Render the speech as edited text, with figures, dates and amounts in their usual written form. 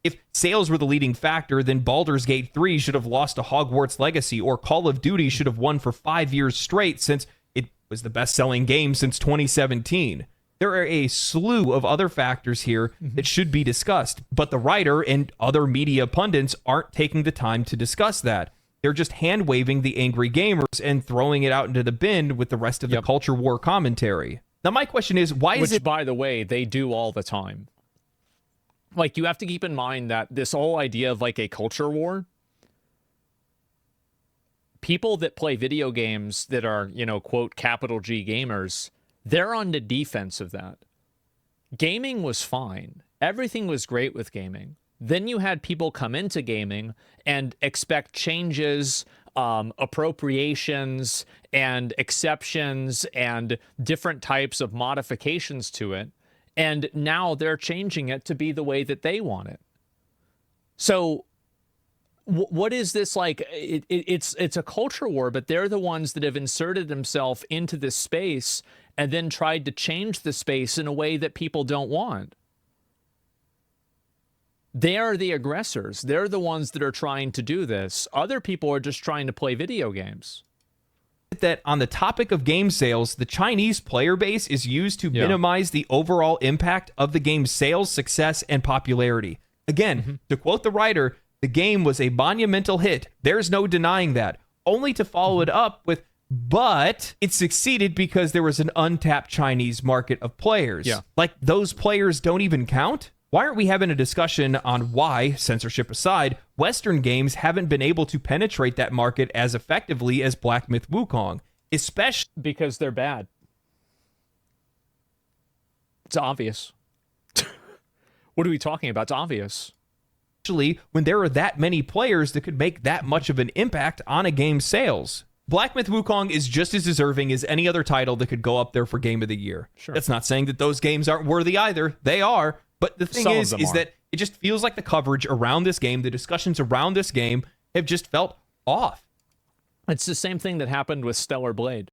If sales were the leading factor, then Baldur's Gate 3 should have lost to Hogwarts Legacy, or Call of Duty should have won for 5 years straight since it was the best-selling game since 2017. There are a slew of other factors here that should be discussed, but the writer and other media pundits aren't taking the time to discuss that. They're just hand-waving the angry gamers and throwing it out into the bin with the rest of the culture war commentary. Now, my question is, why is it... Which, by the way, they do all the time. Like, you have to keep in mind that this whole idea of, like, a culture war, people that play video games that are, you know, quote, capital G gamers, they're on the defense of that. Gaming was fine. Everything was great with gaming. Then you had people come into gaming and expect changes, appropriations, and exceptions, and different types of modifications to it. And now they're changing it to be the way that they want it. So what is this like? It's a culture war, but they're the ones that have inserted themselves into this space and then tried to change the space in a way that people don't want. They are the aggressors. They're the ones that are trying to do this. Other people are just trying to play video games. That on the topic of game sales, the Chinese player base is used to minimize the overall impact of the game's sales, success, and popularity. Again, to quote the writer, the game was a monumental hit. There's no denying that. Only to follow it up with, but it succeeded because there was an untapped Chinese market of players. Like, those players don't even count? Why aren't we having a discussion on why, censorship aside, Western games haven't been able to penetrate that market as effectively as Black Myth Wukong? Especially because they're bad. It's obvious. What are we talking about? It's obvious. When there are that many players that could make that much of an impact on a game's sales. Black Myth Wukong is just as deserving as any other title that could go up there for Game of the Year. Sure. That's not saying that those games aren't worthy either. They are. But the thing is that it just feels like the coverage around this game, the discussions around this game have just felt off. It's the same thing that happened with Stellar Blade.